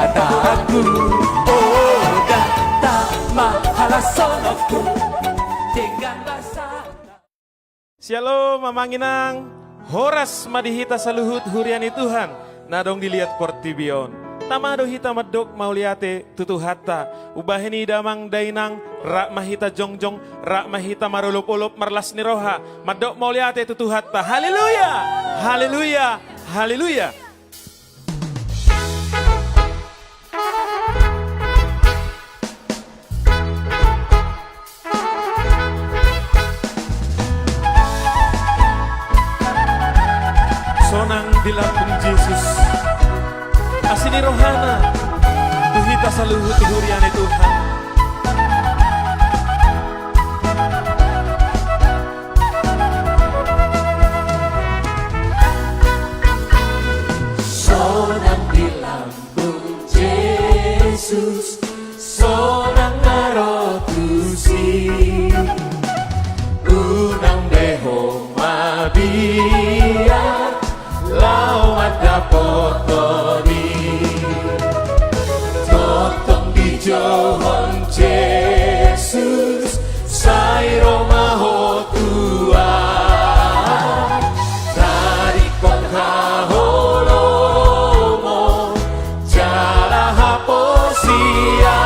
padaku. Oh data mahalasonoku dengan rasa. Shalom mamanginang, horas madihita saluhut huriani Tuhan, nadong dilihat portibion. Tamado hita medok mauliate tutuhatta, ubahini damang dainang, rak mahita jongjong, rak mahita marulup-ulup marlas niroha, medok mauliate tutuhatta. Haleluya, haleluya, haleluya. Sonang di lambung Yesus, asini rohana, tuhita saluhut huriane Tuhan. Sonang di lambung Yesus, sonang ngarotusi, unang deho mabia. Lau ada potoni totong di johon Yesus sairo maho tua dari kong kaholomo jala haposia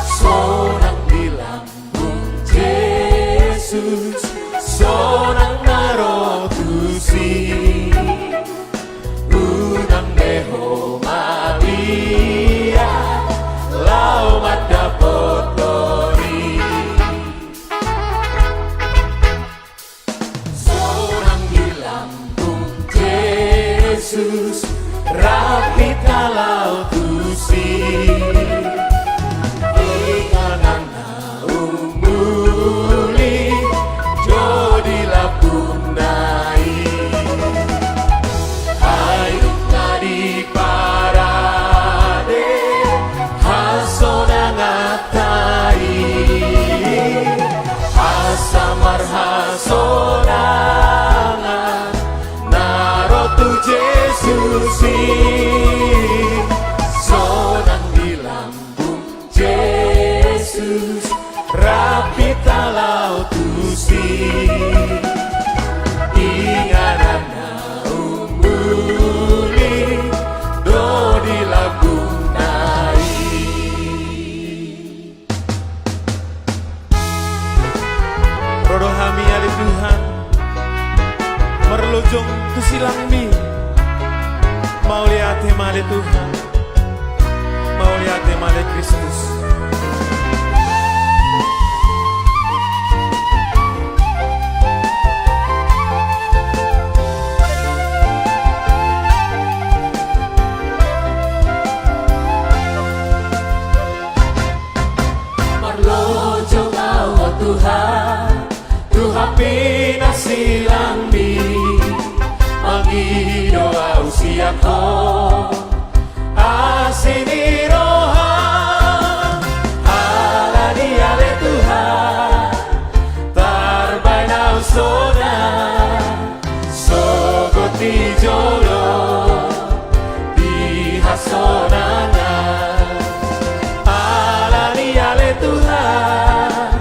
sonang di lambung Yesus sonang narotusi unang deho mabia lau mada potori sonang di lambung Yesus rapi kalau tusi ikanana umuli jodi lapunai hayuk nadi parade hasonang atai asamar hasonangan narotu Yesusi sonang di lambung Yesus rapi talau tusi ingarana umuli do di lagunai Rodohami ali Tuhan, merlojong tusilang mi, mau lihat male Tuhan, mau lihat male Kristus. marlojo ngawo Tuhan Tuhan pinasilang mi mangido au siako asini roha alani ale Tuhan tarbainau sona sogoti jolo di hasonangan alani ale Tuhan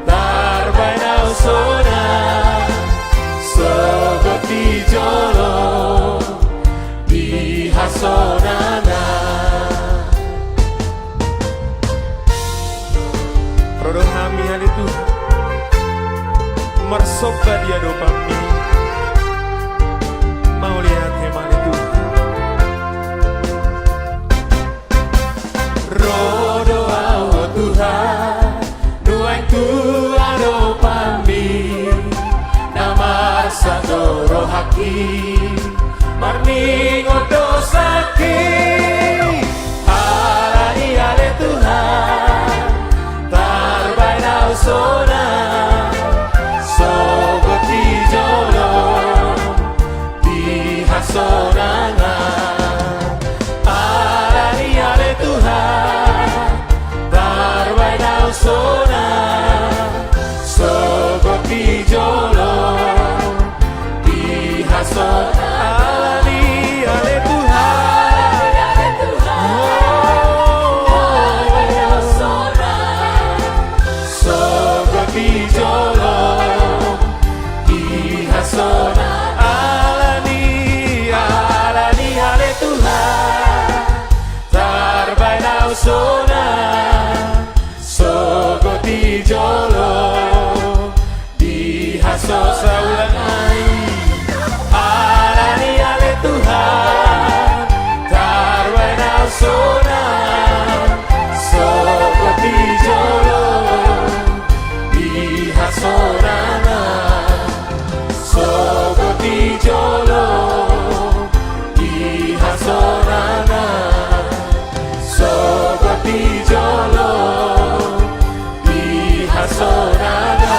tarbainau sona sogoti jolo di hasonangan Rodohami ali Tuhan, mersoba dia dopami, mau lihat male Tuhan. rodo awo Tuhan nuang tua do pami namar sadoro haki marningo dosaki alani ale Tuhan tarbainau sona sogoti jolo di hasonangan alani ale Tuhan tarbainau sona sogoti jolo di hasonangan alani ale Tuhan so saulan ai arani ale Tuhan tarwana sona sopati jolo dihasorana sopati jolo dihasorana sopati jolo dihasorana.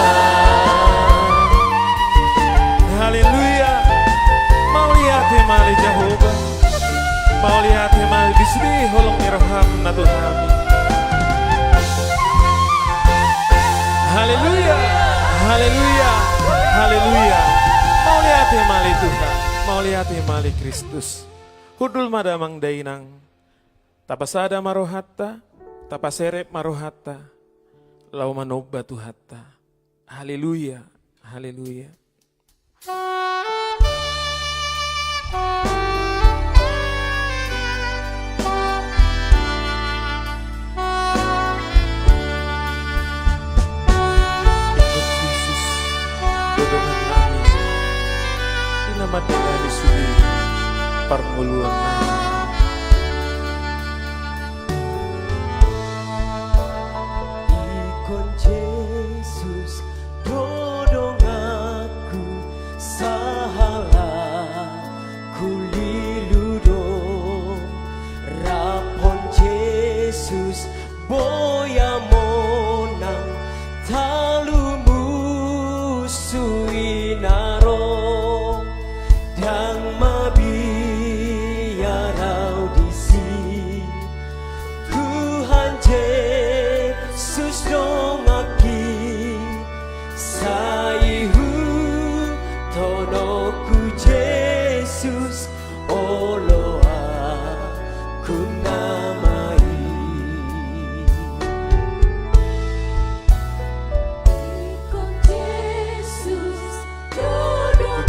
Haleluya. Mau lihat hemali Jehovah, mau lihat hemali bisri holong nirham na Tuhan. Haleluya, haleluya, haleluya. Mau lihat hemali Tuhan, mau lihat hemali Kristus. Hudul madamang dainang, tapasada marohatta, tapaserep marohatta, lau manoba tuhatta. Haleluya, haleluya. Ikut Yesus, dodongan kami, dinamad dengan disudi, parmuluan kami. Ikon Yesus dodong aku sahala kuliludong rapon Yesus boya monang talumu suinaro dang mabiyarau disi Tuhan Yesus dongaki saihu tonoku Yesus oloa kunamai Ikon Yesus dodong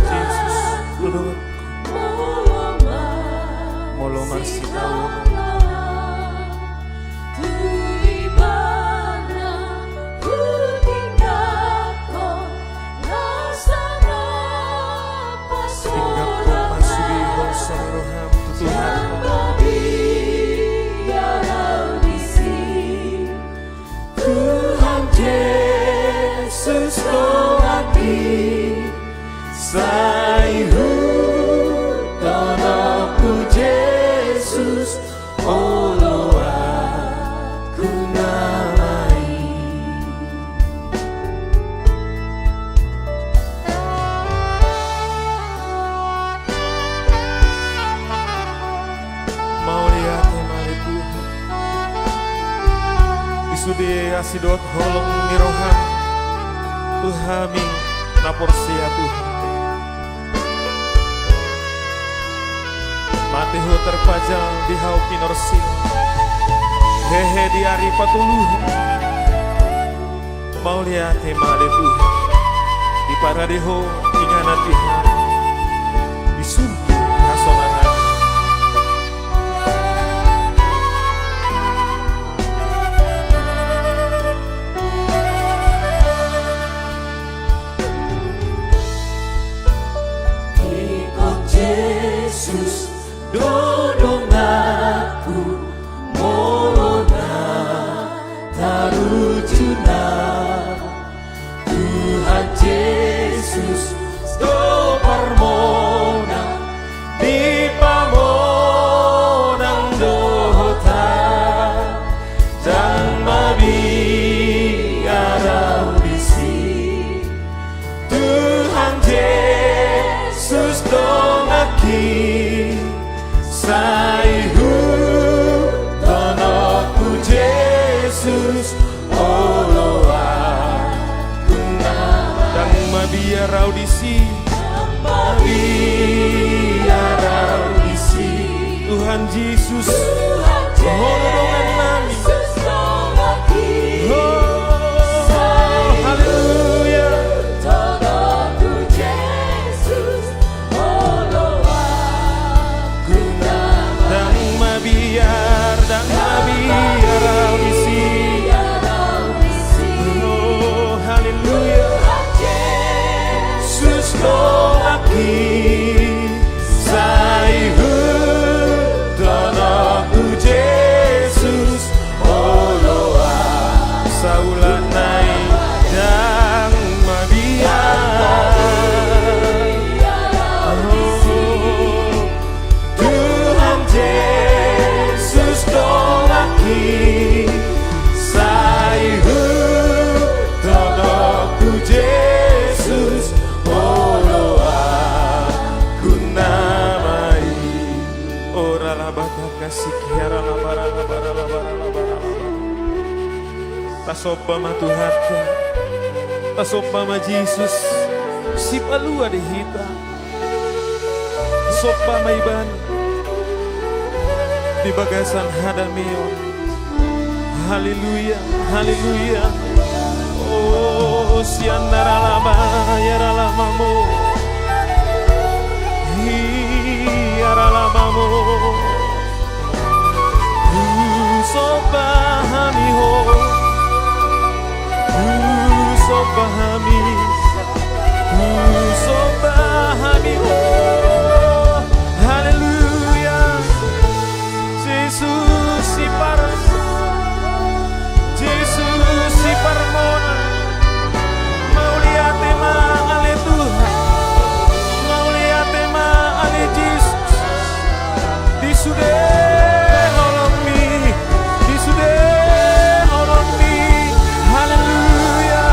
Dodongan molomar si tahu. Hingga kau masuk di rosong roham Tuhan. Tuhan Yesus dongaki saihu tonoku Yesus oloa kunamai. Mau lihat hemali Tuhan isudi asidot holong niroham Tuhami naporsia Tuhan Mateho terpajang di hau kinorsil hehe di hari patuluh. Mau lihat hemali Tuhan di paradeho inganan Tuhan di surga hasonanan. Ikon Yesus dodong aku molona tarujuna Tuhan Yesus do parmona Di pamonang dohota dan mabiarau bisi Tuhan Yesus dongaki saihu tonoku Yesus oloa dan mabiarau disi biarau isi Tuhan Yesus dodongan kami. Oh, haleluya. Dang mabiar au isi. Oh, haleluya. Siara la bataka sikiara la bara la bara la bara la bara la bara. Tasopa ma Tuhata. Tasopa ma Jesus. Si palua di hita. Sopa ma iban. Di bagasan hadameon. Haleluya, haleluya. Oh, siandara lama, yara lamamu. Yara lamamu. Sobahami ho. Sobahami. Sobahami ho. Haleluya. Jesus si paras. Jesus si parmona. Mau lihat tema ale Tuhan. Mau lihat tema ale Jesus. Di sude nolong mi. Di sude nolong mi. Haleluya.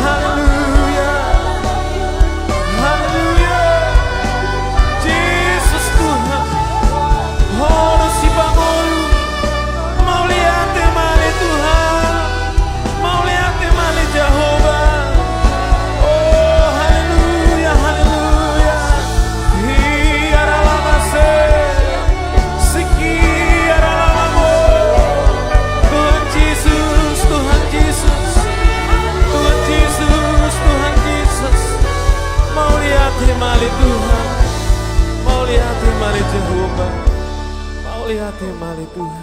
Haleluya. Haleluya. Jesus Tuhan. Hono si pamolu. Mau lihat tema ale Tuhan. Mau lihat tema ale Jehovah. Oh haleluya, haleluya. Hiara lama se. Siki hiara lamamu. Tuhan Yesus, Tuhan Yesus. Tuhan Yesus, Tuhan Yesus. Mau lihat tema ale Tuhan. Mau lihat tema ale Jehovah. Mau lihat tema ale Tuhan.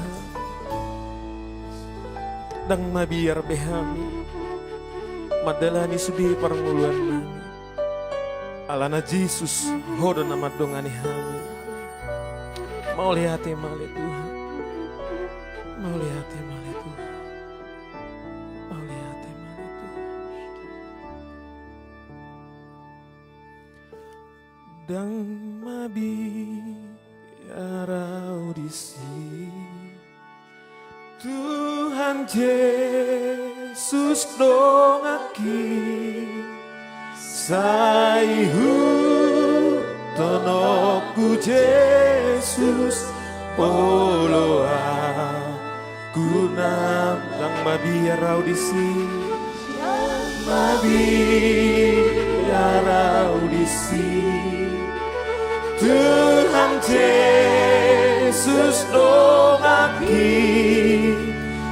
Dang mabiar behami. Madalani sudi paranguluan nami. Alana Jesus hodo nama dongani hami. Mau lihat male Tuhan. Mau lihat male Tuhan. Mau lihat male Tuhan. Dang mabiar audisi. Tuhan Yesus dongaki Saihu tonoku Yesus Oloa Kunam Dang mabiar audisi Mabiar audisi Tuhan Yesus dongaki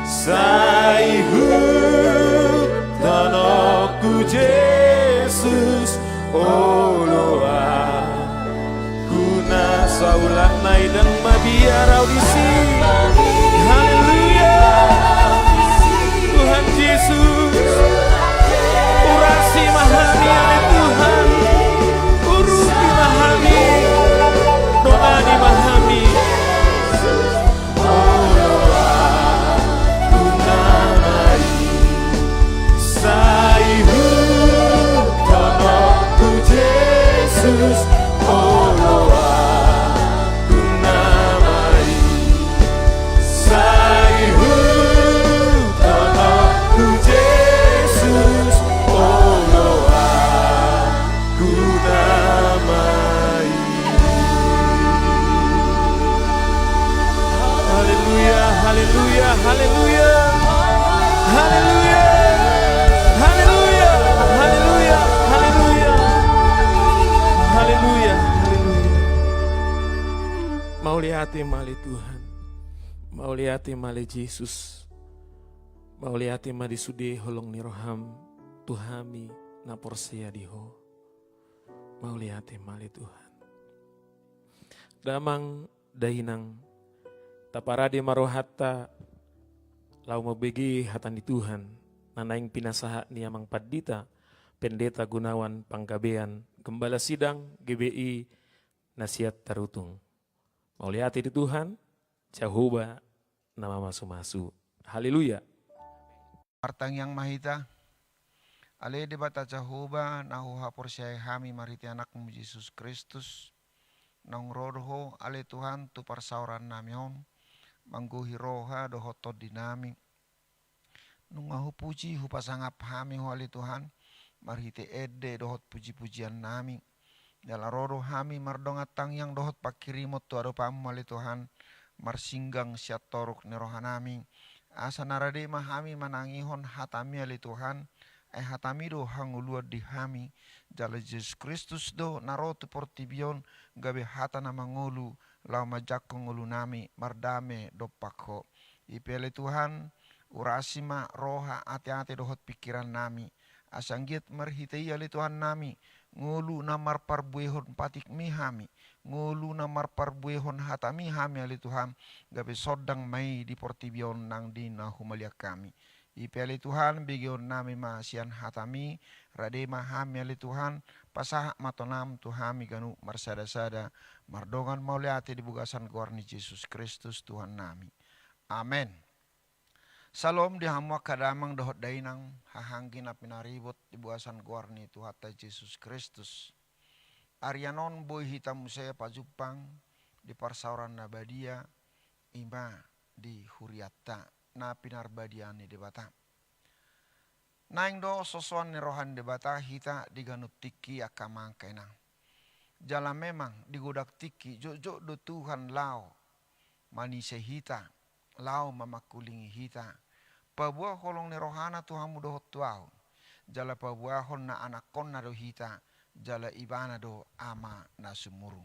Saihu tanoku Yesus Oloa Kuna saulah naidang mabiar audisi Haleluya Tuhan Yesus Urasi mahami ale Tuhan Uruti mahami Donani mahami Jesus, Oloa, kunamai, Saihu, tanaku Jesus, Oloa, kunamai. Haleluya, haleluya, haleluya, haleluya, haleluya, haleluya, haleluya. Haleluya, haleluya. Mau lihat mali Tuhan. Mau lihat mali Yesus. Mau lihat mali sudi holong niroham Tuhami na porsia diho. Mau lihat mali Tuhan. Damang dahinang taparade marohata lau mabegi hatan di Tuhan. Nanaing pinasaha ni amang padita pendeta Gunawan Panggabean Gembala Sidang GBI Nasihat Tarutung. Mau lihat itu Tuhan, Jehovah nama masu-masu. Haleluya. Partang yang mahita, ale debata Jehovah nahu hapor syai hami mariti anakmu Yesus Kristus. Nang roho ale Tuhan tu parsauran namion, mangguhi roha dohotod dinami. Nungahu puji hupasangap hami ho ale Tuhan. Marhite ede dohot puji-pujian nami. Jala rodo hami mardongatang yang dohot pakirimot tu ado pamali Tuhan marsinggang siat toruk ni rohanami. Asa narade mahami manangihon hatami ali Tuhan. Hatami do hanguluat di hami. Jala Yesus Kristus do narotu portibion gabe hatana mangulu lau majakko ngulu nami mardame do pakho. Ipele Tuhan urasima roha ati-ati dohot pikiran nami. Asanggiat marhitai ali Tuhan nami. Ngulu namar parbuehon patik mihami. Ngulu namar parbuehon hatami hami ali Tuhan. Gabe sodang mai di portibion nang di nahumalia kami. Ipele Tuhan bigion nami masian hatami. Radema hami ali Tuhan. Pasah matonam Tuhami ganu marsada-sada. Mardongan mauliati di bugasan gorni Yesus Kristus Tuhan nami. Amen. Salom di hamwa kadamang dohot dainang hahangkin na pinaribot di buasan gorni Tuhan Yesus Kristus. Arianon boy hitam musaya pajupang di parsauran nabadia ima di huriata na pinarbadiani debata. Naing do sosoan ni rohan debata hita diganut tiki akamang kainang. Jala memang digodak tiki jojo do Tuhan lao manise hita. Lau mamakulingi hita. Pabuah holong ni rohana Tuhan mudoh tuau. Jala pabuahon na anakon na do hita. Jala ibana do ama na sumurung.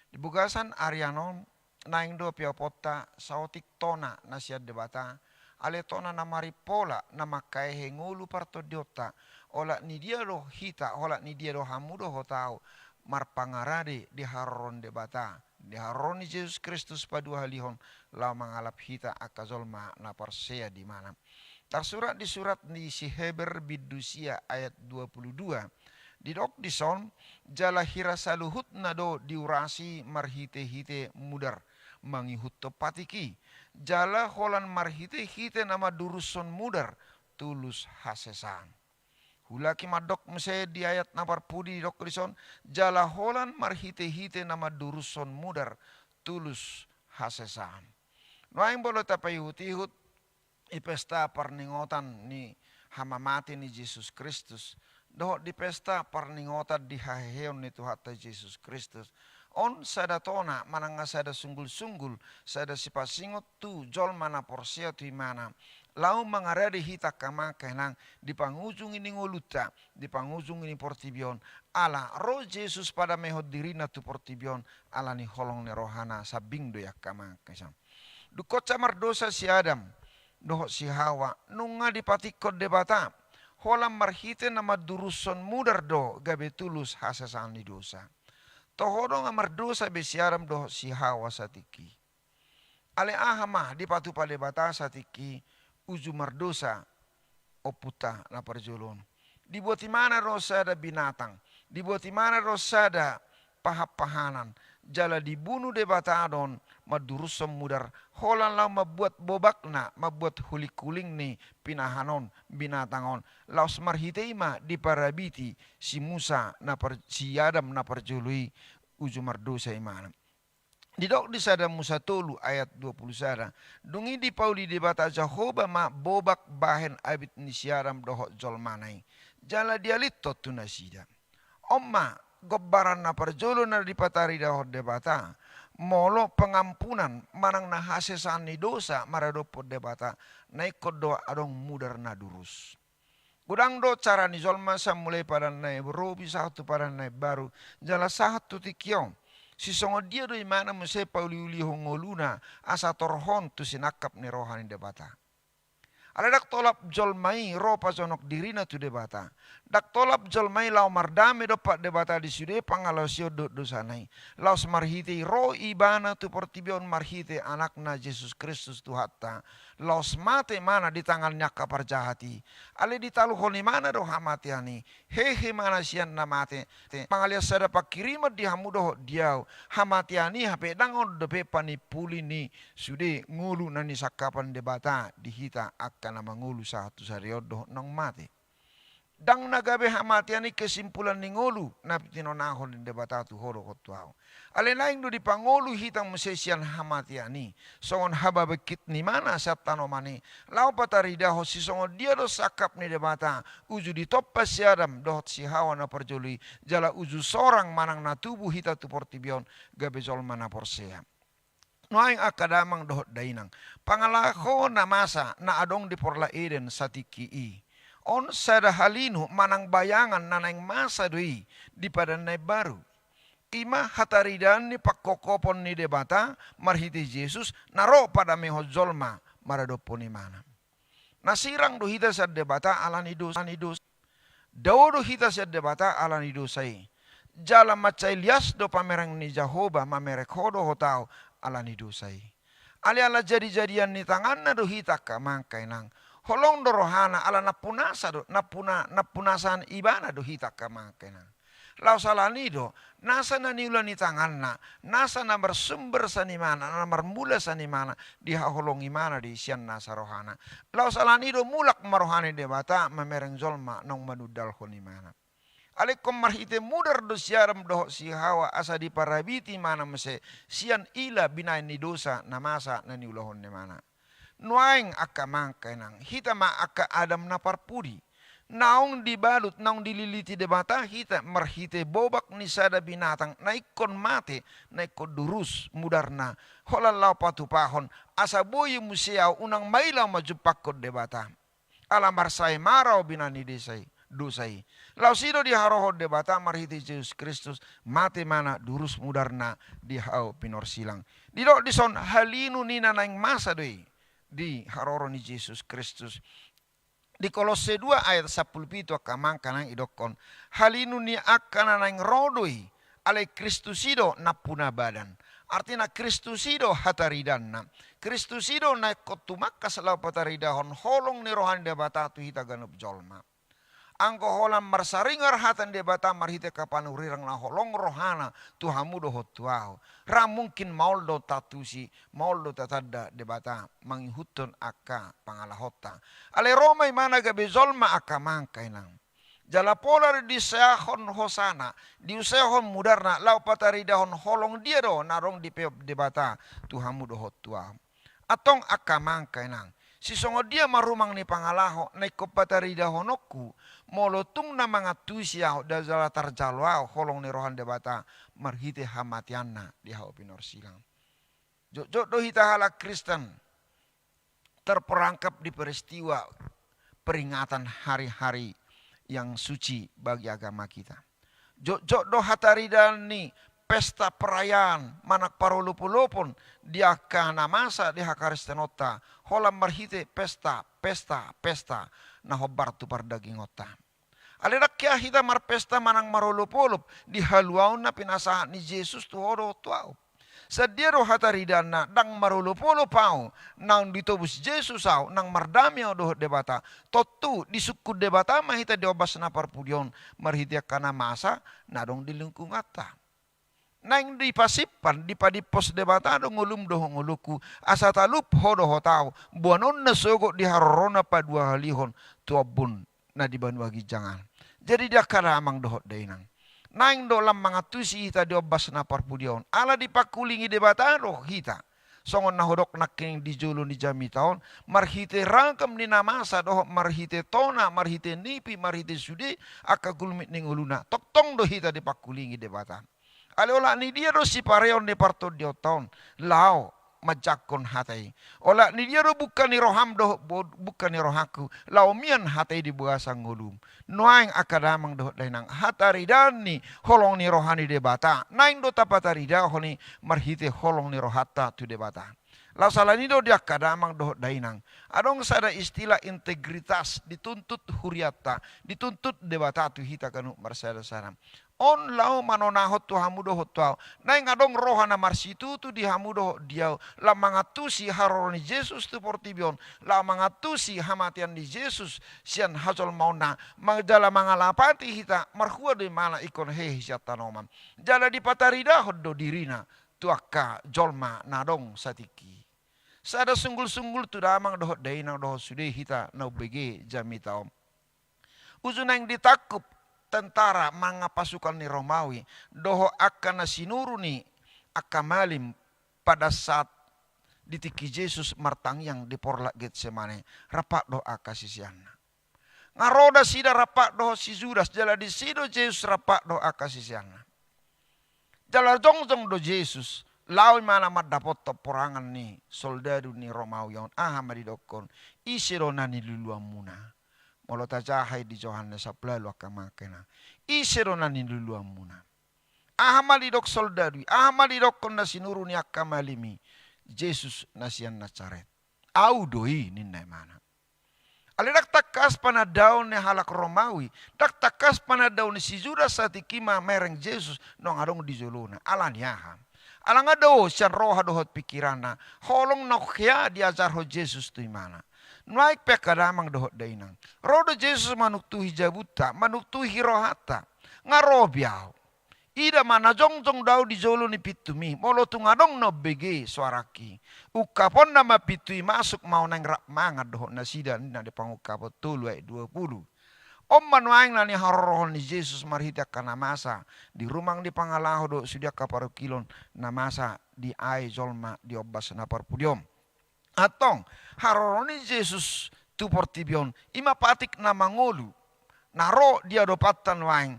Di bugasan Arianon naing do piapota sautik tona na siad debata. Ale tona na maripola na makaihe ngulu parto diota. Ola ni dia do hita. Ola ni dia do hamudo hotau. Marpangarade di haron debata. Di haron ni Yesus Kristus padua halihon lau mangalap hita akazolma na parsea di mana. Tersurat di surat di si Heber bidusia ayat 22. Didok dison jala hirasa luhut nado diurasi marhite-hite mudar mangihut topatiki. Jala holan marhite-hite nama duruson mudar tulus hasesan. Hulaki madok mese di ayat napar pudi dok dison jala holan marhite-hite nama duruson mudar tulus hasesan. Noaing bolo tapai hut-hut ipesta parningotan ni hamamati ni Yesus Kristus. Doh di pesta parningotan di haheon ni Tuhan Yesus Kristus. On sada tona mananga sada sunggul-sunggul sada sipasingot tu jol mana porsia tu mana. Lau mangaradi hita kamakenang di pangujung ini ngoluta, di pangujung ini portibion. Ala roh Yesus pada mehod dirina tu portibion. Ala ni holong ni rohana sabing do yak kamakesang. Dukot camar dosa si Adam, doh si Hawa, nunga dipatikot debata. Holam marhite nama duruson mudar do gabe tulus hasasan ni dosa. Tohodong amar dosa besi Adam doh si Hawa satiki. Ale ahama dipatu pada debata satiki. Uju mardosa oputa na parjolon. Dibuat mana rosada binatang. Dibuat mana rosada pahap-pahanan. Jala dibunuh de batadon madurusam mudar. Holan lau mabuat bobakna, mabuat hulikuling ni pinahanon binatangon. Laus marhiteima di parabiti si Musa si Adam na parjolui uju mardosa imana. Didok di sada Musa tolu ayat 20 sada. Dungi di pauli di bata Jehovah ma bobak bahen abit ni siaram dohok jolmanai. Jala dialito tunasida. Omma gobbaran na parjolo na dipatari dohok debata. Molo pengampunan manang na hasesan ni dosa maradopod debata. Naikot doa adong mudar na durus. Gudang do cara ni jolma sa mulai pada nai berobi satu pada nai baru. Jala satu tikiong. Si songo dia do imana mese pauli-uli hongoluna asa torhon tu sinakap ni rohani debata. Ada dak tolap jolmai ropa jonok dirina tu debata. Dak tolap jolmai lau mardame dopat debata di sude pangalau sio do dosanai. Lau marhite ro ibana tu portibion marhite anakna Yesus Kristus tu hatta. Lau mate mana di tangannya kapar jahati. Ale di talu honi mana do hamatiani. Hehe mana sian na mate. Pangalia sada pakirimat di hamudoh diau. Hamatiani hape dangon dope panipuli ni sude ngulu nani sakapan debata dihita akan nama ngulu satu sariodoh nong mate. Dang nagabe hamatiani kesimpulan ningolu napitino nahon di debatatu horo kotuau. Alenaing do di pangolu hitang mesesian hamatiani. Songon haba bekit ni mana satano mani. Lau patarida ho si songon dia do sakap ni debata. Uju di toppa siadam dohot si hawa na perjoli. Jala uju sorang manang na tubuh hita tu portibion gabe zol mana porsea. Noaing akadamang dohot dainang. Pangalako na masa na adong di porla eden satiki i. On sada halinu manang bayangan nanang masa doi di padanay baru. Ima hataridan ni pakkokopon ni debata marhiti Jesus naro pada meho zolma maradopo ni mana. Nasirang do hita sa debata alanidos. Dawo do hita sa debata alanidosay. Jala macay lias do pamerang ni Jehovah mamerekhodo hotao alanidosay. Ali-ala jadi-jadian ni tangan na do hita ka mangkay nang. Holong do rohana ala napunasa do napunasan ibana do hita kamangkena. Lau salani do nasa na niula ni tangan na nasa na bersumber sa ni mana na bermula sa ni mana di holong imana di sian nasa rohana. Lau salani do mulak marohani debata mamereng zolma nong manudal ho ni mana. Alekom marhite mudar do siaram do si hawa asa di parabiti mana mese sian ila binain ni dosa namasa na niulahon ni mana. Nuaing aka mangkay nang hita ma aka Adam na parpudi. Naong dibalut, naong dililiti debata hita marhite bobak ni sada binatang na ikon mate, na ikon durus mudar na. Holalaw patupahon asa boy musiaw unang mailaw majupakod debata. Alamar say maraw binani desay dosay. Law sido di harohod debata marhite Jesus Kristus mate mana durus mudar na di hao pinorsilang. Dilo dison halinu nina naing masa doy. Di haroro ni Jesus Kristus. Di Kolose 2 ayat 17 akamang kanang idokon. Halinu ni akana nang rodoi ale Kristusido napuna badan. Artinya Kristusido hataridan na. Kristusido na kotumakas law pataridahon holong ni rohan debata tu hita ganup jolma. Angko holam marsaringar hatan debata marhite kapanurirang na holong rohana tuhamudo hotuaho. Ra mungkin mauldo tatusi, mauldo tatada debata mangihutun aka pangalahota. Ale Romay mana gabe zolma aka mangkay nang. Jala polar di seahon hosana, di usahon mudarna lau pataridahon holong dia do narong di debata tuhamudo hotuaho. Atong aka mangkay nang. Si songo dia marumang ni pangalaho na ikopataridahonokku molotung na mga tusiyaw da jala tarjalwaw holong ni rohan debata marhite hamatianna di hao pinorsilang. Jok do hita halak Kristen terperangkap di peristiwa peringatan hari-hari yang suci bagi agama kita. Jok do hataridan ni pesta perayaan manak parulupulupon dia kana masa dia Kristenota holam marhite pesta na hobar tu pardaging ota. Alirak kya hita mar pesta manang marulupulup di haluaw na pinasahan ni Jesus tu horo tuaw. Sa diro hataridan na dang marulupulup pao nang ditubus Jesus aw nang mardami aw dohot debata totu disukud debata mahita diobas na parpudyon marhite kana masa nadong dilungkung ata. Nang di pasipan di padipos debata do ngulum do nguluku asa talup hodo hotao buanon na sogo di harorona pa dua halihon tuabun na di banwagi jangan. Jadi dia karamang dohot dainang. Nang do lam mga tusi hita diobas na parpudion ala di pakulingi debata do hita. Songon na hodok naking di julo ni jami taon marhite rangkam ni namasa do marhite tona marhite nipi marhite sudi aka gulmit ning uluna toktong do hita di pakulingi debata. Alola ni dia do si pareon de parto dio taon lao majakon hatai. Ola ni dia do bukan ni roham do bukan ni rohaku lao mian hatai di buasa ngulum. Noaing akadamang do dainang hataridan ni holong ni rohani debata. Naing do tapatarida honi marhite holong ni rohata tu debata. Lau salah ni do dia kadamang do dainang. Adong sada istilah integritas dituntut huriata, dituntut debata tu hita kanu marsada saram. On lau manonahot tu hamudo hotuau. Nai ngadong rohana marsitu tu di hamudo diau. La mangatusi haroroni Jesus tu portibion. La mangatusi hamatian di Jesus sian hajol mauna. Jala mangalapati hita marhua di mana ikon hehi siat tanoman. Jala di patarida hodo dirina tuaka jolma nadong satiki. Sada sunggul-sunggul tu damang dohot dainang dohot sudeh hita nau bege jami taom. Uzun yang ditakup tentara mga pasukan ni Romawi doho akan nasinuruni akamalim pada saat ditiki Yesus martang yang di porla Getsemane rapat doa kasisiana. Ngaroda sida rapat doho si Judas jala di sido Yesus rapat doa kasisiana. Jala jongjong do Yesus lawi mana mat dapot toporangan ni soldadu ni Romawi on maridokon isiro nani luluamuna. Molo tajahai di Yohanes 10 akamakena. Isiro nani luluamuna. Malidok soldadu, malidok kon na sinuruni akamalimi. Jesus nasian Nazaret. Au doi ninay mana. Ali daktakas panadaw ni halak Romawi. Daktakas panadaw ni si Judas sa tikima mereng Jesus nong adong di Zoluna. Alanyaham. Alang ado siyan roha dohot pikirana. Holong nakya diajar ho Jesus tu mana. Naik pekadamang dohot dainang. Rodo Jesus manuktuhi jabuta, manuktuhi rohata. Ngarobiaw. Ida mana jongjong daw di Zolo ni pitumi. Molo tungadong no bege suaraki. Ukapon nama pitui masuk mau nang rak mangad dohot nasida na di pangukapot tulu ay 20. Om manuaing na ni harorohon ni Jesus marhita ka namasa. Di rumang di pangalaho do sudia kaparukilon namasa di ay zolma di obas na parpudiom. Atong harorohon ni Jesus tu portibion ima patik na mangolu. Naro dia dopatan waing.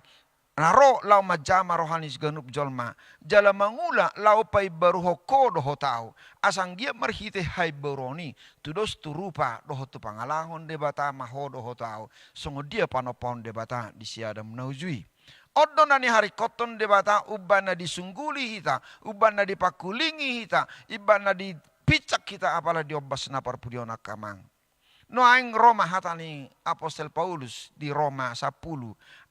Naro lau majama rohanis ganup jolma. Jala mangula lau pay baruho ko doho tau. Asang dia marhite hai baroni. Tudos turupa doho tu pangalahon debata maho doho tau. Songo dia panopon debata di siada menaujui. Odo nani hari koton debata ubana disungguli hita. Ubana dipakulingi hita. Ibana dipicak kita apala diobas na parpudiona kamang. No aing Roma hatani Apostel Paulus di Roma 10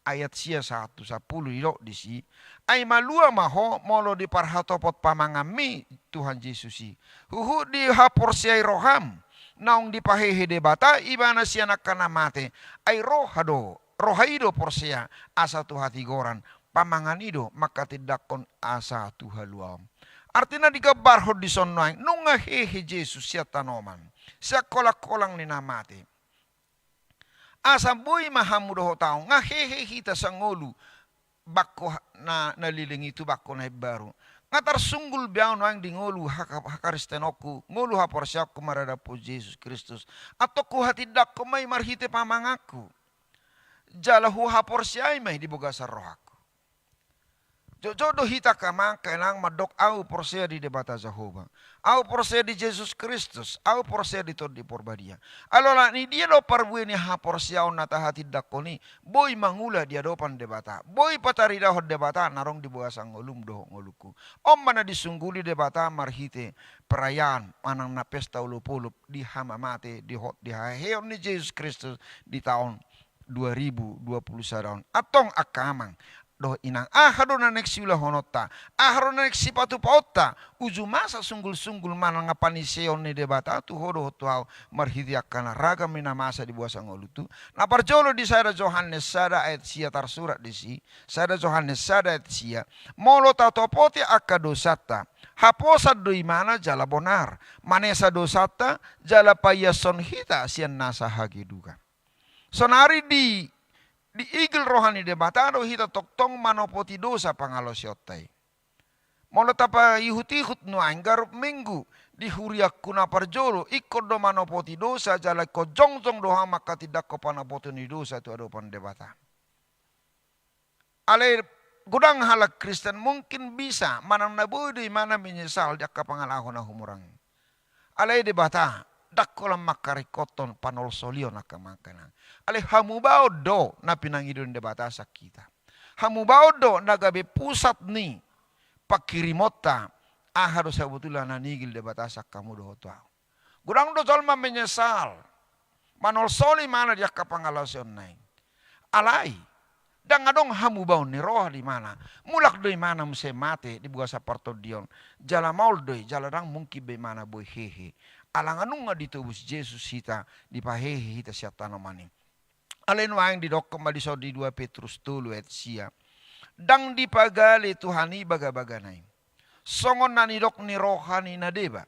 ayat sia 1 10 ilo di si ay malua maho molo di parhatopot pamangami Tuhan Yesusi huhu di hapor siay roham naong di pahehe debata ibana siya nakana mate ay rohaido por siya asa tuhati goran pamanganido makatidakon asa tuhaluam. Artinya digabarho di sonnoang nung hehe Jesus siya tanoman siya kolak-kolang ni namate. Asa boy mahamu doho tao nga hehe hita sa ngolu bako na nalilingi itu bako na baru. Nga tarsunggul biyaw noang di ngolu hakaristenoku ngolu haporsyaku marada po Jesus Kristus. Ato ku hatidak ko may marhite pamangaku. Jalahu haporsyay may dibuga sa rohaku. Jodoh hita kamang kailang madok au porsia di debata Jehovah. Au porsia di Jesus Kristus. Au porsia di Todi Porbadia. Alola ni dia do parbué ni ha porsia on nata hati dakoni. Boy mangula dia dopan debata. Boy patari dahot debata narong di buah sang ngolum doho ngoluku. Om mana disungguli debata marhite perayaan manang na pesta ulup-ulup di hamamate di hot di haheon ni Jesus Kristus di tahun 2020 sadaon. Atong akamang. Doh inang ahado na neksila honota ahado na neksipatu paota uju masa sunggul-sunggul mana ngapaniseon ni debata tu hodo hotuau marhiti akana raga mina masa di buasa ngolutu na parjolo di sada Yohanes sada ayat sia tarsurat di si sada Yohanes sada ayat sia molo tatopote akadosata haposa doi mana jala bonar manesa dosata jala payason hita sian nasa hageduga sonari di igil rohani debatado hita toktong manopoti dosa pangalosyotai. Molo tapa ihut-ihut no anggar minggu di huriak kuna parjolo ikut do manopoti dosa jala ko jongjong doha maka tidak ko panopoti ni dosa tu adopan debata. Ale gudang halak Kristen mungkin bisa manang nabudu mana menyesal jaka pangalahon na humurang. Ale debata dakolam makari koton panol solio nakamakana. Ale hamubao do na pinangidon debata sa kita. Hamubao do nagabe pusat ni pakirimota ahado sebetulnya nanigil debata sa kamu do tao. Gurang do jolma menyesal. Manol soli mana dia kapangalasion nai. Alai dangadong hamubao ni roh di mana. Mulak do mana mse mate di buah sa partodion. Jala maul do jala rang mungkin be mana boy hehe. Alanganung nga ditubus Jesus hita di pahehe hita siya tanomani. Alin waing di dokom madiso di 2 Petrus 3 et siya. Dang di pagali Tuhani baga-baganay. Songon na nidok ni rohani na deba.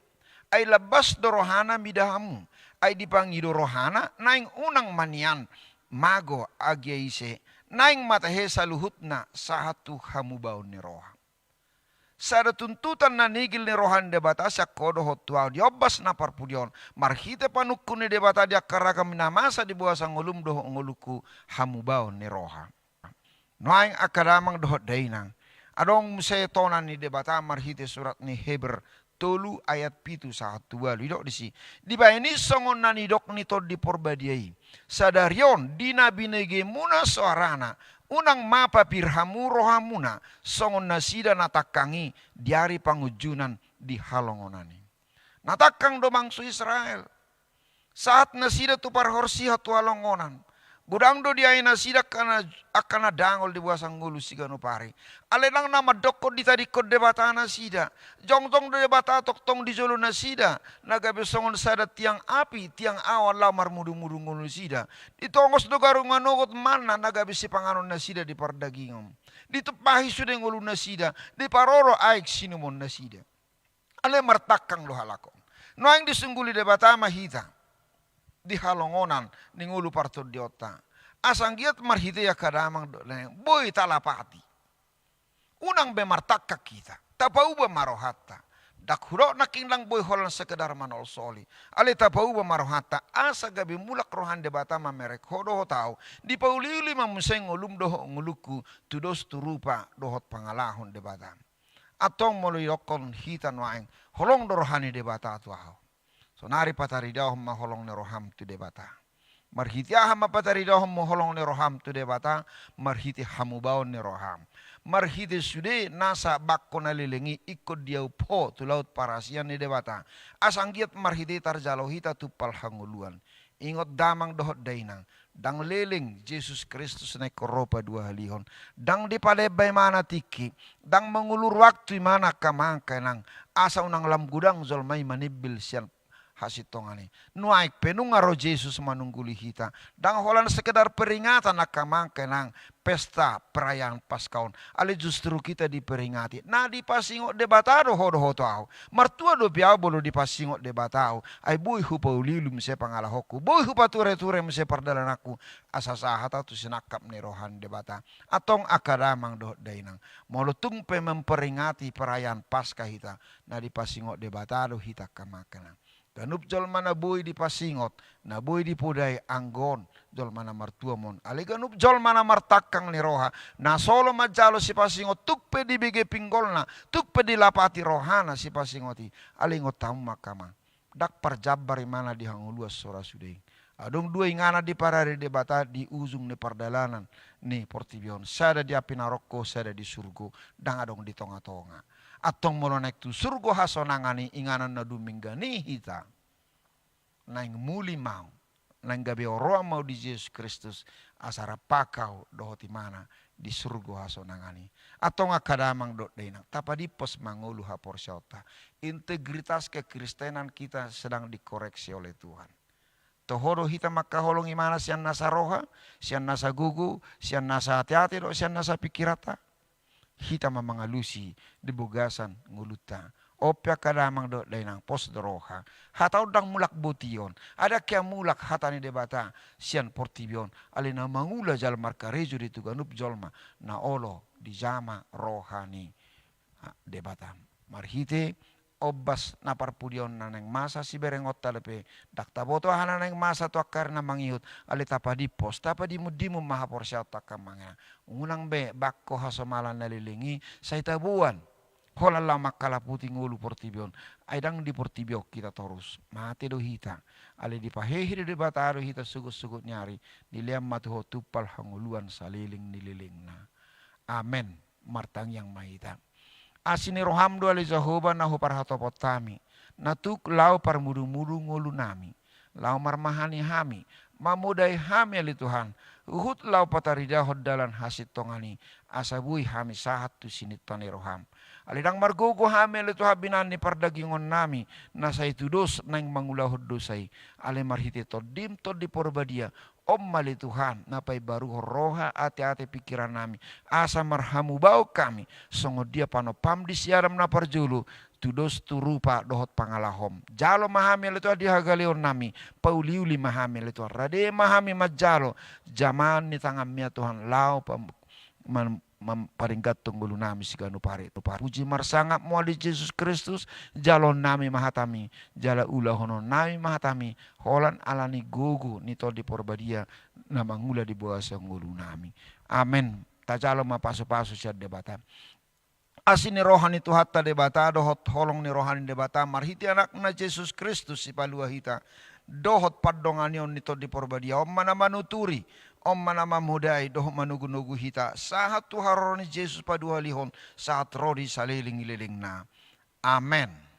Ay labas do rohana midahamu. Ay dipangido rohana naing unang manian. mago agyaise naing matahe sa luhutna sahatu hamubaw ni roha. Sada tuntutan na nigil ni rohan debata sa kodo hotuaw diobas na parpudion marhite panukku ni debata dia karaka minamasa di buah sang ulum doho nguluku hamubaw ni roha. Noaing akadamang doho dainang adong musetonan ni debata marhite surat ni Heber tolu ayat pitu sa hatua lidok disi di bayani songon na nidok nito di porbadiai sadarion dina binege muna soarana unang mapapirhamu rohamuna songon nasida natakangi diari pangujunan di halongonani. Natakang domangsu Israel. Saat nasida tu parhorsiha tu halongonan. Budang do diay nasida akana dangol di buah sanggulu sigano pari. Alenang nama dokko di tadi kod debata nasida. Jongjong do debata toktong di jolo nasida. Nagabe songon sada tiang api tiang awan lamar mudu-mudu ngulu sida. Ditongos do garung manogot mana nagabe si panganon nasida di pardagingom. Ditepahi sudah ngulu nasida. Di paroro aik sinumon nasida. Ale martakang lo halakon. Noang disungguli debata mahita. Di halongonan ni ngulu parto diota. Asang giat marhite ya kadamang boy talapati. Unang bemartakka kita. Tapauba marohata. Dakhuro naking lang boy holan sekedar manol soli. Ale tapauba marohata. Asa gabi mulak rohan debata mamerek hodo tau. Di paulili mamuseng ngulum doho nguluku. Tudos turupa dohot pangalahon debata. Atong moluyokon hita noaeng. Holong dorohani debata atuaho. So nari pataridaw maholong ni roham tu debata. Marhiti aham pataridaw maholong ni roham tu debata. Marhiti hamubaw ni roham. Marhiti sude nasa bakko nalilingi ikut dia po tu laut parasian ni debata. Asanggiat marhiti tarjalo hita tu palhanguluan. Ingot damang dohot dainang. Dang leling Jesus Kristus naik koropa dua halihon. Dang dipalebay mana tiki. Dang mengulur waktu mana kamangkanang. Asa unang lam gudang zolmay manibil sian hasitongani. Nuaik penungaro Jesus manungguli hita. Dang holan sekedar peringatan nakamangkenang pesta perayaan Paskaon. Ale justru kita diperingati. Nah dipasingok debatado hodo-hodo au. Martua do biao bolo dipasingok debatao. Ay buy hupa ulilum se pangalahoku. Buy hupa ture-ture mse pardalan aku. Asasahata tu sinakap ni rohan debata. Atong akadamang do dainang. Molutung pe memperingati perayaan Paskah hita. Nah dipasingok debatado hita kamakenang. Ganup jol mana boy di pasingot, na boy di pudai anggon, jol mana martua mon. Ali ganup jol mana martakang ni roha, na solo majalo si pasingot, tuk pe di bige pinggolna, tuk pe di lapati rohana si pasingoti. Ali ngotam makama, dak parjabari mana di hanguluas sora sudeng. Adong dua ingana di parari debata di ujung ni pardalanan ni Portibion. Sada di api naroko, sada di surgo, dang adong di tonga-tonga. Atong molonek tu surgo hasonangani inganan na duminggani hita. Naing muli mau. Naing gabi oroa mau di Yesus Kristus. Asara pakau dohoti mana di surgo hasonangani. Atong akadamang dot dainang. Tapadipos mangulu hapor syota. Integritas kekristenan kita sedang dikoreksi oleh Tuhan. Tohoro hita makaholong imana sian nasa roha. Sian nasa gugu. Sian nasa hati-hati do. Sian nasa pikirata. Hita mamangalusi di bugasan nguluta. Opya kadamang do dainang pos doroha. Hatau dang mulak botion. Ada kia mulak hatani debata. Sian Portibion. Alina mangula jal marka reju di tuganup jolma. Na olo di jama rohani debata. Marhite obas na parpudion na neng masa si berengot talepe. Dakta boto hana neng masa tu akar na mangiut. Ali tapadipos. Tapadimudimu maha porsyat takamanga. Unang be bakko hasomalan nalilingi say tabuan. Holan lama kalaputi ngulu Portibion. Aidang di Portibio kita terus. Mati do hita. Ali dipahehir di bataro hita sugut-sugut nyari. Diliam matuho tupal hanguluan saliling nililing na. Amen. Martang yang mahita. Asini roham do ali Jehovah na huparhatopot tami. Natuk lau parmudu-mudu ngulu nami. Lau marmahani hami. Mamudai hami ali Tuhan. Uhut lau pataridahod dalan hasit tongani. Asabui hami sahat tu sinit tani roham. Alidang margogo hami ali Tuhan binani pardagingon nami. Nasa itu dos nang mangulahod dosay. Ali marhiti todim to di porbadia. Om mali Tuhan, napai baru roha ati-ati pikiran nami. Asa marhamu bau kami. Songo dia panopam di siaram na parjulu. tudos tu rupa dohot pangalahom. Jalo mahami letu dihagalion nami. Pauliuli mahami letu. Rade mahami majalo. Zaman ni tangan mia Tuhan lau paringgat tunggulu nami siganu pare. Puji marsangap muali Yesus Kristus. Jalon nami mahatami. Jala ula hono nami mahatami. Holan alani gugu nito di porbadia. Namangula di bawah sanggulu nami. Amin. Tajalo mapaso-paso siya debata. Asin ni rohani tu hatta debata dohot holong ni rohani debata marhiti anak na Yesus Kristus si palua hita dohot padonganion nito di porbadia om mana manuturi om mana mamudai dohot manugu-nugu hita sahat tu haroni Yesus padua lihon saat rodi saliling-liling na. Amen.